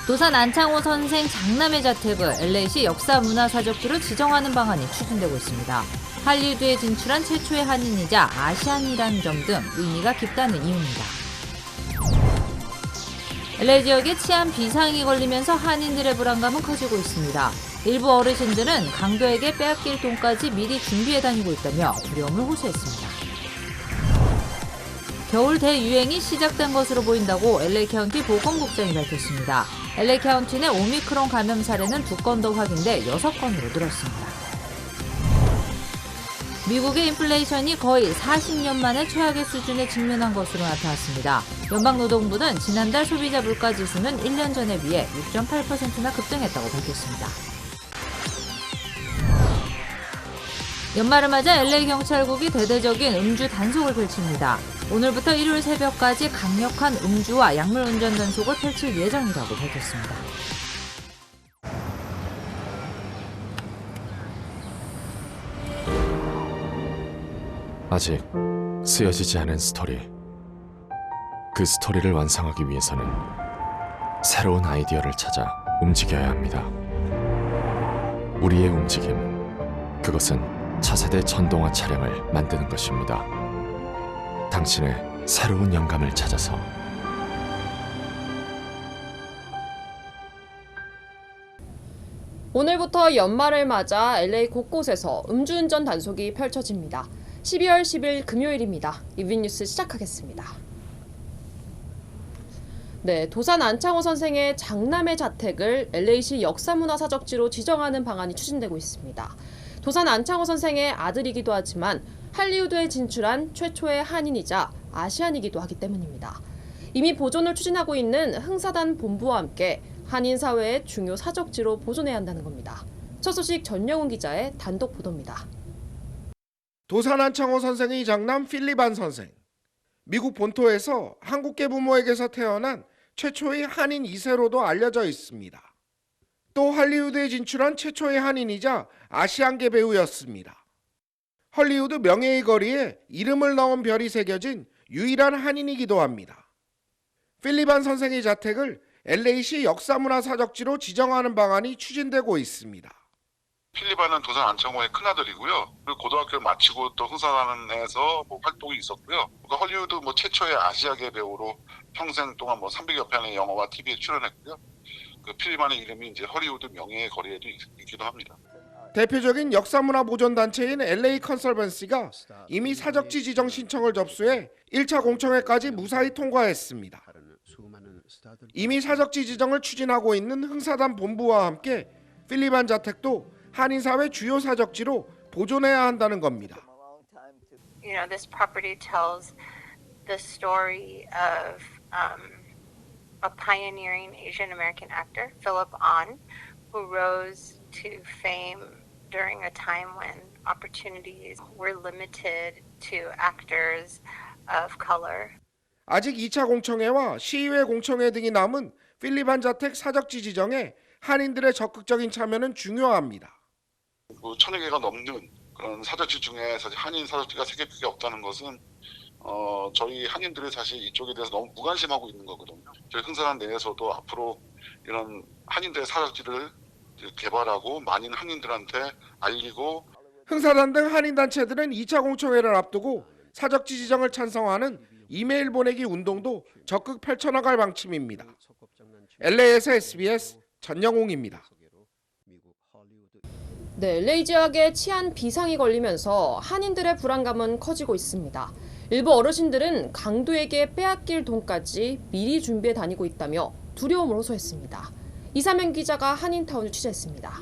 도산 안창호 선생 장남의 자택을 LA시 역사문화사적지로 지정하는 방안이 추진되고 있습니다. 할리우드에 진출한 최초의 한인이자 아시안이라는 점 등 의미가 깊다는 이유입니다. LA 지역에 치안 비상이 걸리면서 한인들의 불안감은 커지고 있습니다. 일부 어르신들은 강도에게 빼앗길 돈까지 미리 준비해 다니고 있다며 두려움을 호소했습니다. 겨울 대유행이 시작된 것으로 보인다고 LA 카운티 보건국장이 밝혔습니다. LA 카운티 내 오미크론 감염 사례는 2건 더 확인돼 6건으로 늘었습니다. 미국의 인플레이션이 거의 40년 만에 최악의 수준에 직면한 것으로 나타났습니다. 연방노동부는 지난달 소비자 물가지수는 1년 전에 비해 6.8%나 급등했다고 밝혔습니다. 연말을 맞아 LA 경찰국이 대대적인 음주 단속을 펼칩니다. 오늘부터 일요일 새벽까지 강력한 음주와 약물 운전 단속을 펼칠 예정이라고 밝혔습니다. 아직 쓰여지지 않은 스토리. 그 스토리를 완성하기 위해서는 새로운 아이디어를 찾아 움직여야 합니다. 우리의 움직임, 그것은 차세대 전동화 차량을 만드는 것입니다. 당신의 새로운 영감을 찾아서. 오늘부터 연말을 맞아 LA 곳곳에서 음주운전 단속이 펼쳐집니다. 12월 10일 금요일입니다. 이브닝뉴스 시작하겠습니다. 네, 도산 안창호 선생의 장남의 자택을 LA시 역사문화사적지로 지정하는 방안이 추진되고 있습니다. 도산 안창호 선생의 아들이기도 하지만 할리우드에 진출한 최초의 한인이자 아시안이기도 하기 때문입니다. 이미 보존을 추진하고 있는 흥사단 본부와 함께 한인 사회의 중요 사적지로 보존해야 한다는 겁니다. 첫 소식 전영훈 기자의 단독 보도입니다. 도산 안창호 선생의 장남 필립안 선생. 미국 본토에서 한국계 부모에게서 태어난 최초의 한인 2세로도 알려져 있습니다. 또 할리우드에 진출한 최초의 한인이자 아시안계 배우였습니다. 헐리우드 명예의 거리에 이름을 넣은 별이 새겨진 유일한 한인이기도 합니다. 필립안 선생의 자택을 LA시 역사문화사적지로 지정하는 방안이 추진되고 있습니다. 필립안은 도산 안창호의 큰아들이고요. 그리고 고등학교를 마치고 또 흥사단에서 활동이 있었고요. 헐리우드 최초의 아시아계 배우로 평생 동안 300여 편의 영화와 TV에 출연했고요. 그 필립안의 이름이 이제 헐리우드 명예의 거리에도 있기도 합니다. 대표적인 역사문화 보존 단체인 LA 컨설번시가 이미 사적지 지정 신청을 접수해 1차 공청회까지 무사히 통과했습니다. 이미 사적지 지정을 추진하고 있는 흥사단 본부와 함께 필립안 자택도 한인사회 주요 사적지로 보존해야 한다는 겁니다. You know, this property tells the story of a pioneering Asian American actor, Philip Ahn, who rose to fame during a time when opportunities were limited to actors of color. 아직 2차 공청회와 시의회 공청회 등이 남은 필립안 자택 사적지 지정에 한인들의 적극적인 참여는 중요합니다. 1000여 개가 넘는 그런 사적지 중에 사실 한인 사적지가 3개밖에 없다는 것은 저희 한인들이 사실 이쪽에 대해서 너무 무관심하고 있는 거거든요. 저희 흥사단 내에서도 앞으로 이런 한인들의 사적지를 개발하고 많은 한인들한테 알리고. 흥사단 등 한인단체들은 2차 공청회를 앞두고 사적지 지정을 찬성하는 이메일 보내기 운동도 적극 펼쳐나갈 방침입니다. LA에서 SBS 전영웅입니다. 네, LA 지역에 치안 비상이 걸리면서 한인들의 불안감은 커지고 있습니다. 일부 어르신들은 강도에게 빼앗길 돈까지 미리 준비해 다니고 있다며 두려움을 호소했습니다. 이사명 기자가 한인타운을 취재했습니다.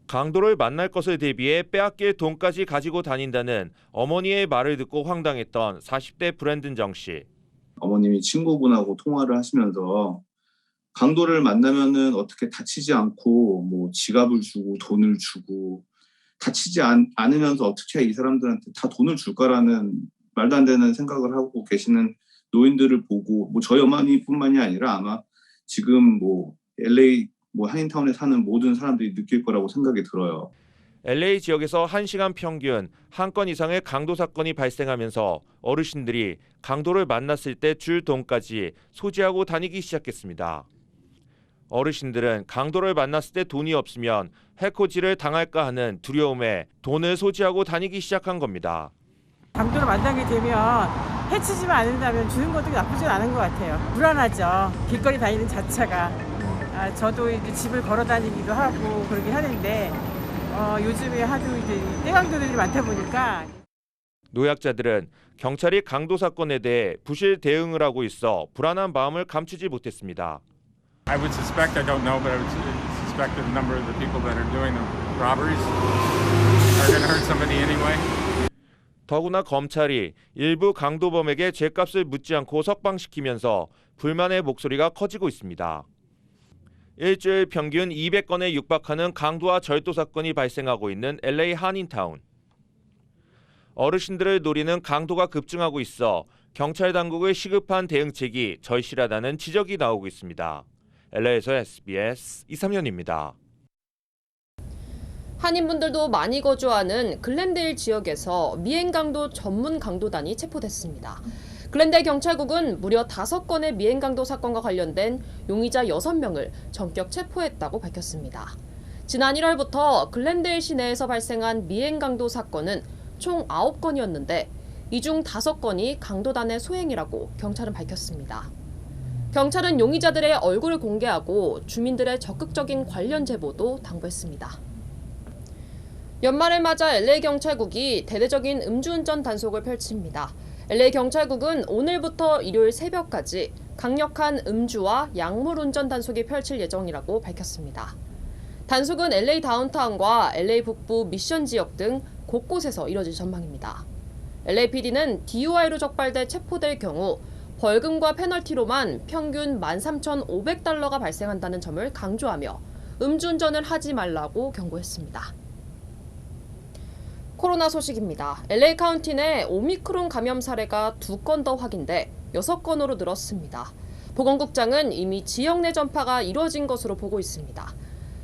강도를 만날 것을 대비해 빼앗길 돈까지 가지고 다닌다는 어머니의 말을 듣고 황당했던 40대 브랜든 씨. 어머님이 친구분하고 통화를 하시면서 강도를 만나면은 어떻게 다치지 않고 지갑을 주고 돈을 주고 다치지 않으면서 어떻게 이 사람들한테 다 돈을 줄까라는 말도 안 되는 생각을 하고 계시는 노인들을 보고 저희 어머니뿐만이 아니라 아마 지금 LA 한인타운에 사는 모든 사람들이 느낄 거라고 생각이 들어요. LA 지역에서 1시간 평균 1건 이상의 강도 사건이 발생하면서 어르신들이 강도를 만났을 때 줄 돈까지 소지하고 다니기 시작했습니다. 어르신들은 강도를 만났을 때 돈이 없으면 해코지를 당할까 하는 두려움에 돈을 소지하고 다니기 시작한 겁니다. 강도를 만나게 되면 해치지만 않는다면 주는 것도 나쁘진 않은 것 같아요. 불안하죠. 길거리 다니는 자체가. 저도 이제 집을 걸어 다니기도 하고 그러긴 하는데 요즘에 하도 이제 떼강도들이 많다 보니까. 노약자들은 경찰이 강도 사건에 대해 부실 대응을 하고 있어 불안한 마음을 감추지 못했습니다. I would suspect, I don't know, but I would suspect that a number of the people that are doing the robberies are going to hurt somebody anyway. 더구나 검찰이 일부 강도범에게 죄값을 묻지 않고 석방시키면서 불만의 목소리가 커지고 있습니다. 일주일 평균 200건에 육박하는 강도와 절도 사건이 발생하고 있는 LA 한인타운. 어르신들을 노리는 강도가 급증하고 있어 경찰 당국의 시급한 대응책이 절실하다는 지적이 나오고 있습니다. LA에서 SBS 이삼현입니다. 한인분들도 많이 거주하는 글렌데일 지역에서 미행강도 전문 강도단이 체포됐습니다. 글렌데일 경찰국은 무려 5건의 미행강도 사건과 관련된 용의자 6명을 전격 체포했다고 밝혔습니다. 지난 1월부터 글렌데일 시내에서 발생한 미행강도 사건은 총 9건이었는데 이 중 5건이 강도단의 소행이라고 경찰은 밝혔습니다. 경찰은 용의자들의 얼굴을 공개하고 주민들의 적극적인 관련 제보도 당부했습니다. 연말을 맞아 LA 경찰국이 대대적인 음주운전 단속을 펼칩니다. LA 경찰국은 오늘부터 일요일 새벽까지 강력한 음주와 약물 운전 단속이 펼칠 예정이라고 밝혔습니다. 단속은 LA 다운타운과 LA 북부 미션 지역 등 곳곳에서 이뤄질 전망입니다. LAPD는 DUI로 적발돼 체포될 경우 벌금과 페널티로만 평균 13,500달러가 발생한다는 점을 강조하며 음주운전을 하지 말라고 경고했습니다. 코로나 소식입니다. LA 카운티 내 오미크론 감염 사례가 2건 더 확인돼 6건으로 늘었습니다. 보건국장은 이미 지역 내 전파가 이뤄진 것으로 보고 있습니다.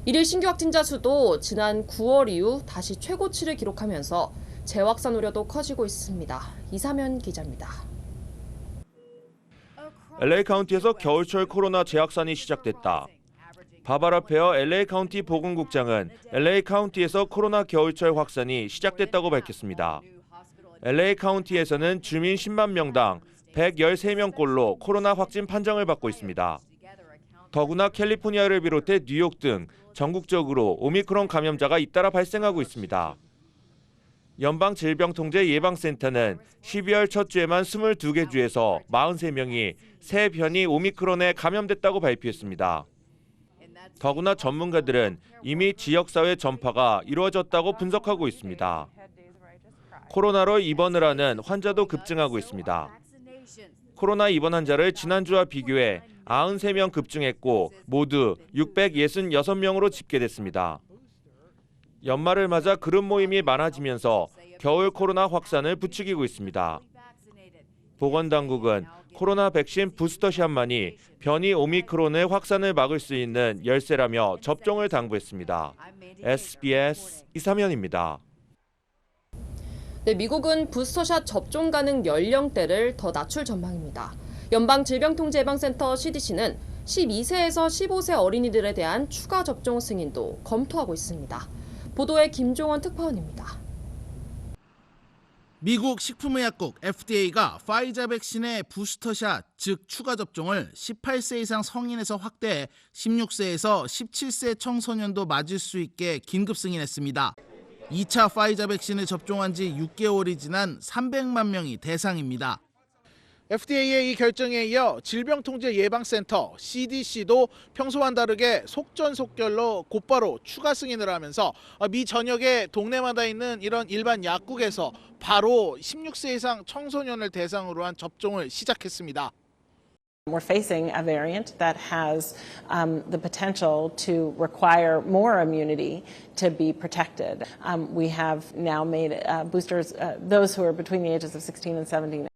일일 신규 확진자 수도 지난 9월 이후 다시 최고치를 기록하면서 재확산 우려도 커지고 있습니다. 이삼현 기자입니다. LA 카운티에서 겨울철 코로나 재확산이 시작됐다. 바바라 페어 LA 카운티 보건국장은 LA 카운티에서 코로나 겨울철 확산이 시작됐다고 밝혔습니다. LA 카운티에서는 주민 10만 명당 113명꼴로 코로나 확진 판정을 받고 있습니다. 더구나 캘리포니아를 비롯해 뉴욕 등 전국적으로 오미크론 감염자가 잇따라 발생하고 있습니다. 연방질병통제예방센터는 12월 첫 주에만 22개 주에서 43명이 새 변이 오미크론에 감염됐다고 발표했습니다. 더구나 전문가들은 이미 지역사회 전파가 이루어졌다고 분석하고 있습니다. 코로나로 입원을 하는 환자도 급증하고 있습니다. 코로나 입원 환자를 지난주와 비교해 93명 급증했고 모두 666명으로 집계됐습니다. 연말을 맞아 그룹 모임이 많아지면서 겨울 코로나 확산을 부추기고 있습니다. 보건당국은 코로나 백신 부스터샷만이 변이 오미크론의 확산을 막을 수 있는 열쇠라며 접종을 당부했습니다. SBS 이삼현입니다. 네, 미국은 부스터샷 접종 가능 연령대를 더 낮출 전망입니다. 연방질병통제예방센터 CDC는 12세에서 15세 어린이들에 대한 추가 접종 승인도 검토하고 있습니다. 보도에 김종원 특파원입니다. 미국 식품의약국 FDA가 파이자 백신의 부스터샷, 즉 추가 접종을 18세 이상 성인에서 확대해 16세에서 17세 청소년도 맞을 수 있게 긴급 승인했습니다. 2차 파이자 백신을 접종한 지 6개월이 지난 300만 명이 대상입니다. FDA의 이 결정에 이어 질병통제예방센터 CDC도 평소와는 다르게 속전속결로 곧바로 추가 승인을 하면서 미 전역의 동네마다 있는 이런 일반 약국에서 바로 16세 이상 청소년을 대상으로 한 접종을 시작했습니다. We're facing a variant that has the potential to require more immunity to be protected. We have now made boosters, those who are between the ages of 16 and 17.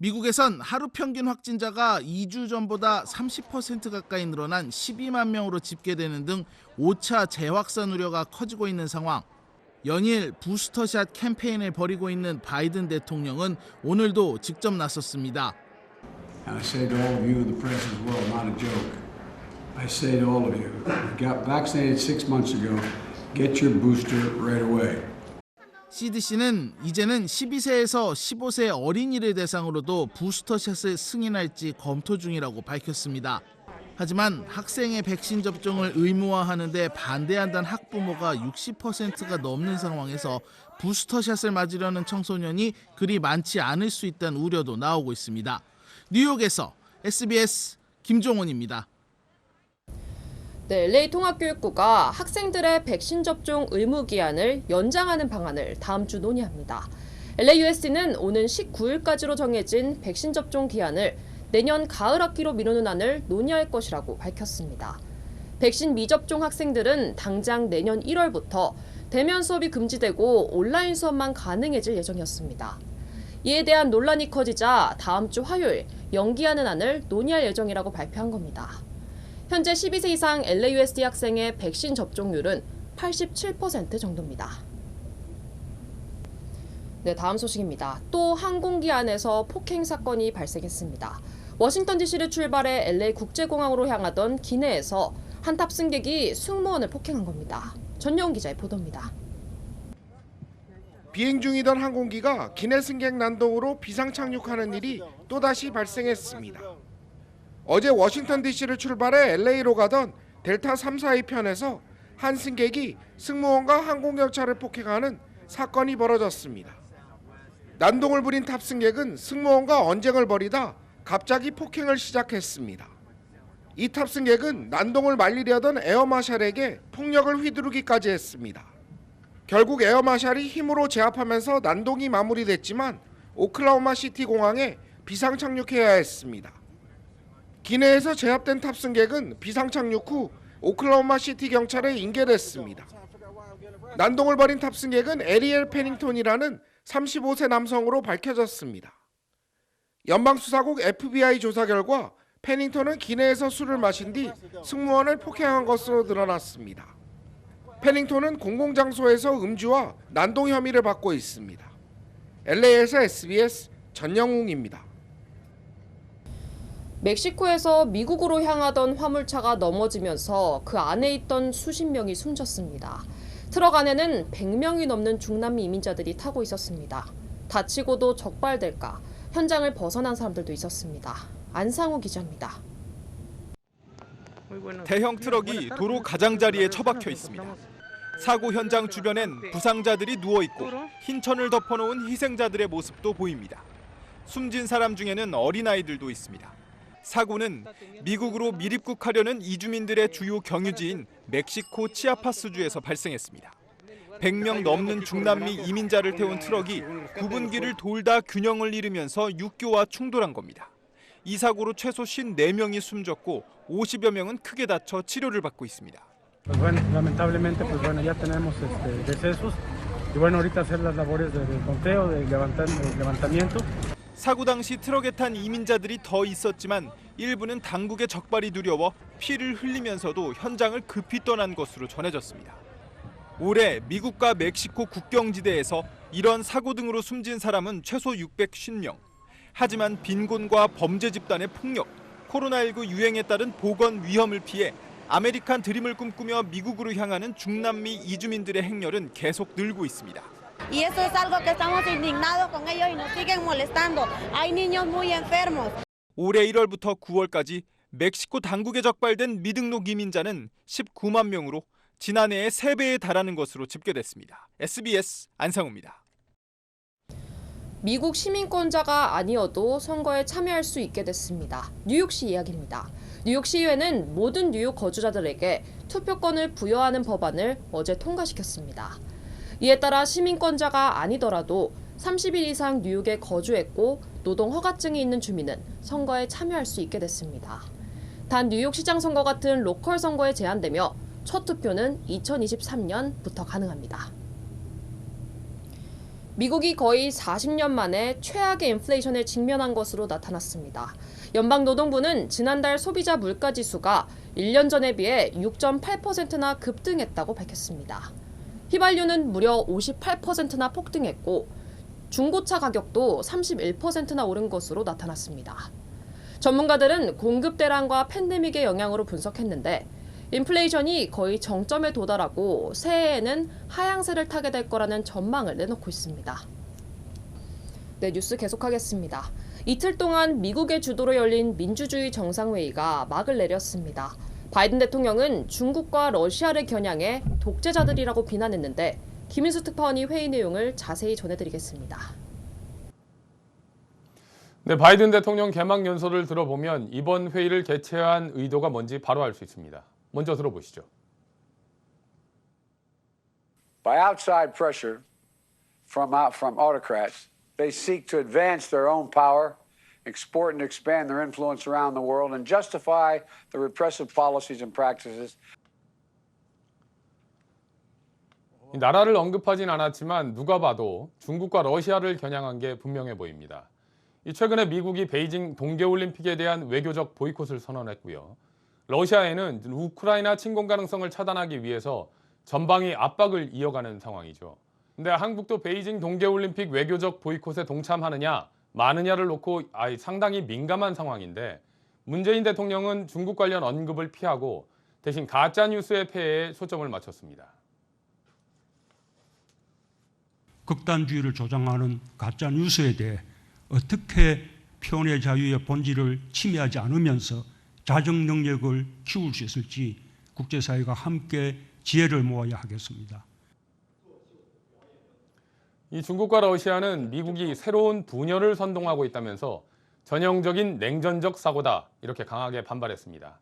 미국에선 하루 평균 확진자가 2주 전보다 30% 가까이 늘어난 12만 명으로 집계되는 등 5차 재확산 우려가 커지고 있는 상황. 연일 부스터샷 캠페인을 벌이고 있는 바이든 대통령은 오늘도 직접 나섰습니다. I say to all of you, the press as well, not a joke. I say to all of you, you got vaccinated 6 months ago, get your booster right away. CDC는 이제는 12세에서 15세 어린이를 대상으로도 부스터샷을 승인할지 검토 중이라고 밝혔습니다. 하지만 학생의 백신 접종을 의무화하는 데 반대한다는 학부모가 60%가 넘는 상황에서 부스터샷을 맞으려는 청소년이 그리 많지 않을 수 있다는 우려도 나오고 있습니다. 뉴욕에서 SBS 김종원입니다. 네, LA 통합교육부가 학생들의 백신 접종 의무 기한을 연장하는 방안을 다음 주 논의합니다. LAUSD는 오는 19일까지로 정해진 백신 접종 기한을 내년 가을 학기로 미루는 안을 논의할 것이라고 밝혔습니다. 백신 미접종 학생들은 당장 내년 1월부터 대면 수업이 금지되고 온라인 수업만 가능해질 예정이었습니다. 이에 대한 논란이 커지자 다음 주 화요일 연기하는 안을 논의할 예정이라고 발표한 겁니다. 현재 12세 이상 LAUSD 학생의 백신 접종률은 87% 정도입니다. 네, 다음 소식입니다. 또 항공기 안에서 폭행 사건이 발생했습니다. 워싱턴 DC를 출발해 LA 국제공항으로 향하던 기내에서 한 탑승객이 승무원을 폭행한 겁니다. 전여운 기자의 보도입니다. 비행 중이던 항공기가 기내 승객 난동으로 비상 착륙하는 일이 또다시 발생했습니다. 어제 워싱턴 DC를 출발해 LA로 가던 델타 342 편에서 한 승객이 승무원과 항공경찰을 폭행하는 사건이 벌어졌습니다. 난동을 부린 탑승객은 승무원과 언쟁을 벌이다 갑자기 폭행을 시작했습니다. 이 탑승객은 난동을 말리려던 에어마샬에게 폭력을 휘두르기까지 했습니다. 결국 에어마샬이 힘으로 제압하면서 난동이 마무리됐지만 오클라호마 시티 공항에 비상 착륙해야 했습니다. 기내에서 제압된 탑승객은 비상 착륙 후 오클라호마 시티 경찰에 인계됐습니다. 난동을 벌인 탑승객은 에리엘 페닝턴이라는 35세 남성으로 밝혀졌습니다. 연방수사국 FBI 조사 결과 페닝턴은 기내에서 술을 마신 뒤 승무원을 폭행한 것으로 드러났습니다. 페닝턴은 공공장소에서 음주와 난동 혐의를 받고 있습니다. LA에서 SBS 전영웅입니다. 멕시코에서 미국으로 향하던 화물차가 넘어지면서 그 안에 있던 수십 명이 숨졌습니다. 트럭 안에는 100명이 넘는 중남미 이민자들이 타고 있었습니다. 다치고도 적발될까 현장을 벗어난 사람들도 있었습니다. 안상우 기자입니다. 대형 트럭이 도로 가장자리에 처박혀 있습니다. 사고 현장 주변엔 부상자들이 누워 있고 흰 천을 덮어놓은 희생자들의 모습도 보입니다. 숨진 사람 중에는 어린아이들도 있습니다. 사고는 미국으로 밀입국하려는 이주민들의 주요 경유지인 멕시코 치아파스주에서 발생했습니다. 100명 넘는 중남미 이민자를 태운 트럭이 구분기를 돌다 균형을 잃으면서 육교와 충돌한 겁니다. 이 사고로 최소 54명이 숨졌고 50여 명은 크게 다쳐 치료를 받고 있습니다. Lamentablemente, ya tenemos decesos y ahorita hacer las labores de conteo, de levantamiento. 사고 당시 트럭에 탄 이민자들이 더 있었지만 일부는 당국의 적발이 두려워 피를 흘리면서도 현장을 급히 떠난 것으로 전해졌습니다. 올해 미국과 멕시코 국경지대에서 이런 사고 등으로 숨진 사람은 최소 650명. 하지만 빈곤과 범죄 집단의 폭력, 코로나19 유행에 따른 보건 위험을 피해 아메리칸 드림을 꿈꾸며 미국으로 향하는 중남미 이주민들의 행렬은 계속 늘고 있습니다. Y eso es algo que estamos indignados con ellos y nos siguen molestando. Hay niños muy enfermos. 올해 1월부터 9월까지 멕시코 당국에 적발된 미등록 이민자는 19만 명으로 지난해의 3배에 달하는 것으로 집계됐습니다. SBS 안상우입니다. 미국 시민권자가 아니어도 선거에 참여할 수 있게 됐습니다. 뉴욕시 이야기입니다. 뉴욕시의회는 모든 뉴욕 거주자들에게 투표권을 부여하는 법안을 어제 통과시켰습니다. 이에 따라 시민권자가 아니더라도 30일 이상 뉴욕에 거주했고 노동 허가증이 있는 주민은 선거에 참여할 수 있게 됐습니다. 단 뉴욕시장 선거 같은 로컬 선거에 제한되며 첫 투표는 2023년부터 가능합니다. 미국이 거의 40년 만에 최악의 인플레이션에 직면한 것으로 나타났습니다. 연방노동부는 지난달 소비자 물가지수가 1년 전에 비해 6.8%나 급등했다고 밝혔습니다. 휘발유는 무려 58%나 폭등했고 중고차 가격도 31%나 오른 것으로 나타났습니다. 전문가들은 공급 대란과 팬데믹의 영향으로 분석했는데 인플레이션이 거의 정점에 도달하고 새해에는 하향세를 타게 될 거라는 전망을 내놓고 있습니다. 네, 뉴스 계속하겠습니다. 이틀 동안 미국의 주도로 열린 민주주의 정상회의가 막을 내렸습니다. 바이든 대통령은 중국과 러시아를 겨냥해 독재자들이라고 비난했는데 김인수 특파원이 회의 내용을 자세히 전해드리겠습니다. 네, 바이든 대통령 개막 연설을 들어보면 이번 회의를 개최한 의도가 뭔지 바로 알 수 있습니다. 먼저 들어보시죠. By outside pressure from autocrats, they seek to advance their own power, export and expand their influence around the world, and justify the repressive policies and practices. 나라를 언급하진 않았지만 누가 봐도 중국과 러시아를 겨냥한 게 분명해 보입니다. 최근에 미국이 베이징 동계올림픽에 대한 외교적 보이콧을 선언했고요. 러시아에는 우크라이나 침공 가능성을 차단하기 위해서 전방위 압박을 이어가는 상황이죠. 근데 한국도 베이징 동계올림픽 외교적 보이콧에 동참하느냐 마느냐를 놓고 상당히 민감한 상황인데 문재인 대통령은 중국 관련 언급을 피하고 대신 가짜뉴스의 폐해에 초점을 맞췄습니다. 극단주의를 조장하는 가짜뉴스에 대해 어떻게 표현의 자유의 본질을 침해하지 않으면서 자정 능력을 키울 수 있을지 국제사회가 함께 지혜를 모아야 하겠습니다. 이 중국과 러시아는 미국이 새로운 분열을 선동하고 있다면서 전형적인 냉전적 사고다 이렇게 강하게 반발했습니다.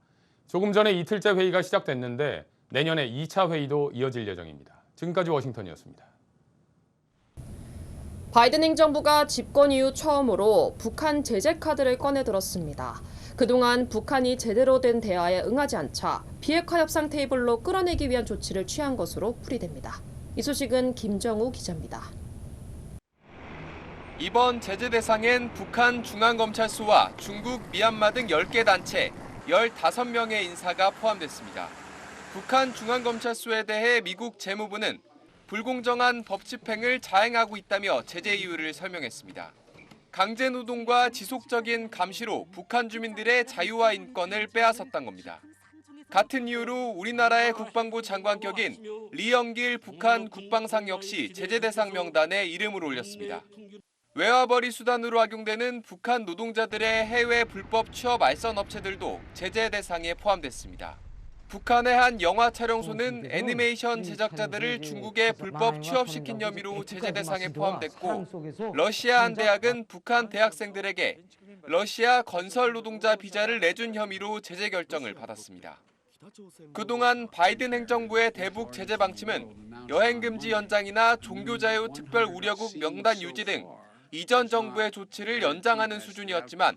조금 전에 이틀째 회의가 시작됐는데 내년에 2차 회의도 이어질 예정입니다. 지금까지 워싱턴이었습니다. 바이든 행정부가 집권 이후 처음으로 북한 제재 카드를 꺼내 들었습니다. 그동안 북한이 제대로 된 대화에 응하지 않자 비핵화 협상 테이블로 끌어내기 위한 조치를 취한 것으로 풀이됩니다. 이 소식은 김정우 기자입니다. 이번 제재 대상엔 북한 중앙검찰소와 중국, 미얀마 등 10개 단체, 15명의 인사가 포함됐습니다. 북한 중앙검찰소에 대해 미국 재무부는 불공정한 법 집행을 자행하고 있다며 제재 이유를 설명했습니다. 강제노동과 지속적인 감시로 북한 주민들의 자유와 인권을 빼앗았던 겁니다. 같은 이유로 우리나라의 국방부 장관 격인 리영길 북한 국방상 역시 제재 대상 명단에 이름을 올렸습니다. 외화벌이 수단으로 악용되는 북한 노동자들의 해외 불법 취업 알선 업체들도 제재 대상에 포함됐습니다. 북한의 한 영화 촬영소는 애니메이션 제작자들을 중국에 불법 취업시킨 혐의로 제재 대상에 포함됐고 러시아 한 대학은 북한 대학생들에게 러시아 건설 노동자 비자를 내준 혐의로 제재 결정을 받았습니다. 그동안 바이든 행정부의 대북 제재 방침은 여행금지 연장이나 종교자유 특별 우려국 명단 유지 등 이전 정부의 조치를 연장하는 수준이었지만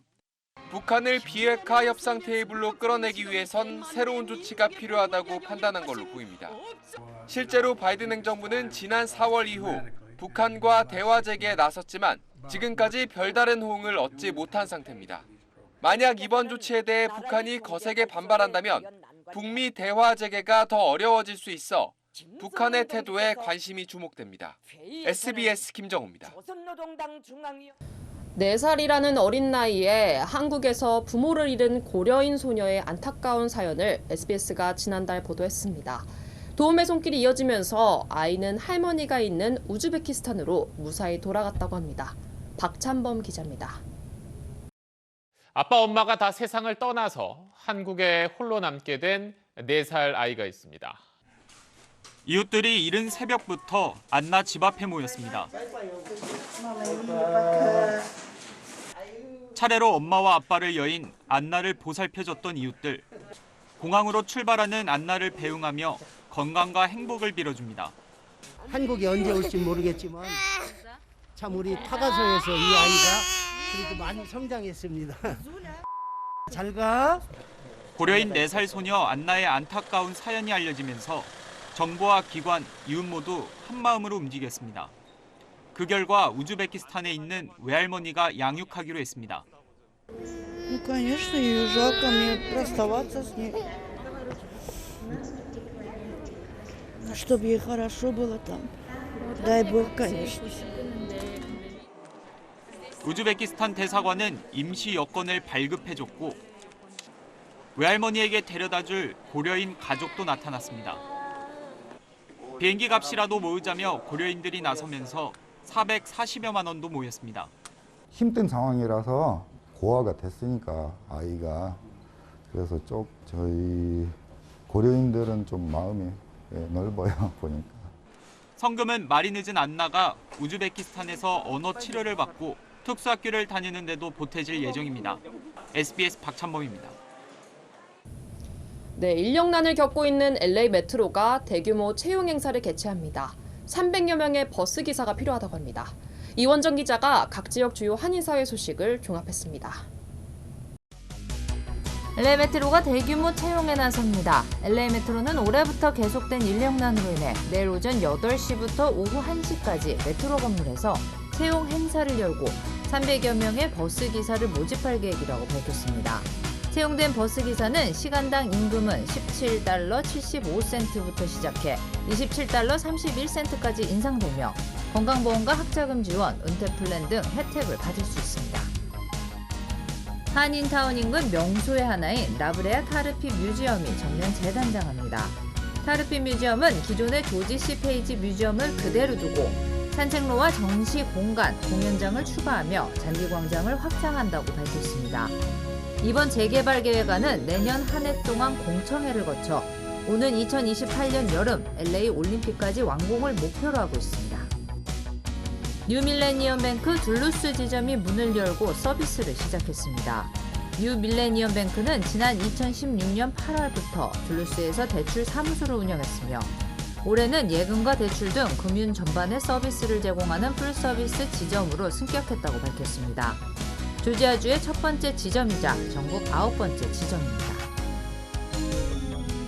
북한을 비핵화 협상 테이블로 끌어내기 위해선 새로운 조치가 필요하다고 판단한 걸로 보입니다. 실제로 바이든 행정부는 지난 4월 이후 북한과 대화 재개에 나섰지만 지금까지 별다른 호응을 얻지 못한 상태입니다. 만약 이번 조치에 대해 북한이 거세게 반발한다면 북미 대화 재개가 더 어려워질 수 있어 북한의 태도에 관심이 주목됩니다. SBS 김정우입니다. 4살이라는 어린 나이에 한국에서 부모를 잃은 고려인 소녀의 안타까운 사연을 SBS가 지난달 보도했습니다. 도움의 손길이 이어지면서 아이는 할머니가 있는 우즈베키스탄으로 무사히 돌아갔다고 합니다. 박찬범 기자입니다. 아빠 엄마가 다 세상을 떠나서 한국에 홀로 남게 된 4살 아이가 있습니다. 이웃들이 이른 새벽부터 안나 집 앞에 모였습니다. 차례로 엄마와 아빠를 여인 안나를 보살펴줬던 이웃들. 공항으로 출발하는 안나를 배웅하며 건강과 행복을 빌어줍니다. 한국이 언제 올지 모르겠지만 참 우리 타가소에서 이 아이가 그래도 많이 성장했습니다. 잘 가. 고려인 4살 소녀 안나의 안타까운 사연이 알려지면서 정부와 기관, 이웃 모두 한마음으로 움직였습니다. 그 결과 우즈베키스탄에 있는 외할머니가 양육하기로 했습니다. Конечно, ей жалко мне расставаться с ней. чтобы ей хорошо было там. Дай Бог, конечно. 우즈베키스탄 대사관은 임시 여권을 발급해줬고 외할머니에게 데려다줄 고려인 가족도 나타났습니다. 비행기 값이라도 모으자며 고려인들이 나서면서 440여만 원도 모였습니다. 힘든 상황이라서 고아가 됐으니까 아이가 그래서 저희 고려인들은 좀 마음이 넓어요 보니까. 성금은 말이 늦은 안나가 우즈베키스탄에서 언어 치료를 받고 특수학교를 다니는데도 보태질 예정입니다. SBS 박찬범입니다. 네, 인력난을 겪고 있는 LA 메트로가 대규모 채용 행사를 개최합니다. 300여 명의 버스 기사가 필요하다고 합니다. 이원정 기자가 각 지역 주요 한인사회 소식을 종합했습니다. LA 메트로가 대규모 채용에 나섭니다. LA 메트로는 올해부터 계속된 인력난으로 인해 내일 오전 8시부터 오후 1시까지 메트로 건물에서 채용 행사를 열고 300여 명의 버스 기사를 모집할 계획이라고 밝혔습니다. 채용된 버스 기사는 시간당 임금은 $17 75센트부터 시작해 $27 31센트까지 인상되며 건강보험과 학자금 지원, 은퇴 플랜 등 혜택을 받을 수 있습니다. 한인타운 인근 명소의 하나인 라브레아 타르핏 뮤지엄이 전면 재단장합니다. 타르핏 뮤지엄은 기존의 조지 C 페이지 뮤지엄을 그대로 두고 산책로와 정시 공간, 공연장을 추가하며 잔디광장을 확장한다고 밝혔습니다. 이번 재개발 계획안은 내년 한 해 동안 공청회를 거쳐 오는 2028년 여름 LA 올림픽까지 완공을 목표로 하고 있습니다. 뉴 밀레니엄 뱅크 둘루스 지점이 문을 열고 서비스를 시작했습니다. 뉴 밀레니엄 뱅크는 지난 2016년 8월부터 둘루스에서 대출 사무소를 운영했으며 올해는 예금과 대출 등 금융 전반의 서비스를 제공하는 풀서비스 지점으로 승격했다고 밝혔습니다. 조지아주의 첫 번째 지점이자 전국 9번째 지점입니다.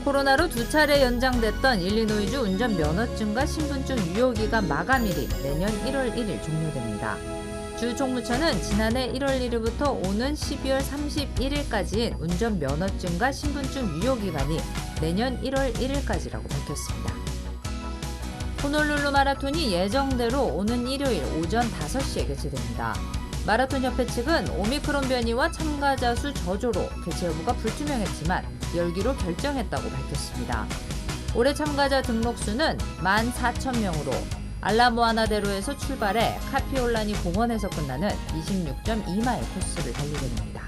코로나로 2차례 연장됐던 일리노이주 운전면허증과 신분증 유효기간 마감일이 내년 1월 1일 종료됩니다. 주 총무처는 지난해 1월 1일부터 오는 12월 31일까지인 운전면허증과 신분증 유효기간이 내년 1월 1일까지라고 밝혔습니다. 호놀룰루 마라톤이 예정대로 오는 일요일 오전 5시에 개최됩니다. 마라톤협회 측은 오미크론 변이와 참가자 수 저조로 개최 여부가 불투명했지만 열기로 결정했다고 밝혔습니다. 올해 참가자 등록수는 14,000명으로 알라모아나대로에서 출발해 카피올라니 공원에서 끝나는 26.2마일 코스를 달리게 됩니다.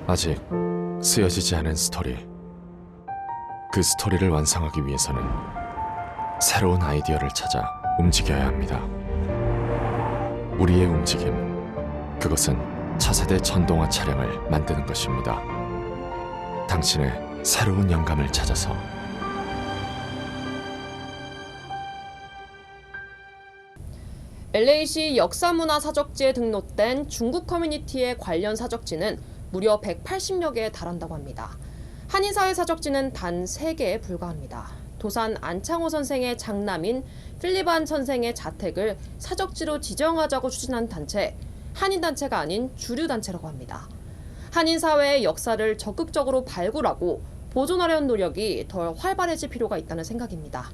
아직 쓰여지지 않은 스토리. 그 스토리를 완성하기 위해서는 새로운 아이디어를 찾아 움직여야 합니다. 우리의 움직임, 그것은 차세대 전동화 차량을 만드는 것입니다. 당신의 새로운 영감을 찾아서 LA시 역사문화사적지에 등록된 중국 커뮤니티의 관련 사적지는 무려 180여 개에 달한다고 합니다. 한인사회 사적지는 단 3개에 불과합니다. 도산 안창호 선생의 장남인 필립안 선생의 자택을 사적지로 지정하자고 추진한 단체, 한인단체가 아닌 주류단체라고 합니다. 한인사회의 역사를 적극적으로 발굴하고 보존하려는 노력이 더 활발해질 필요가 있다는 생각입니다.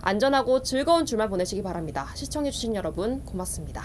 안전하고 즐거운 주말 보내시기 바랍니다. 시청해주신 여러분 고맙습니다.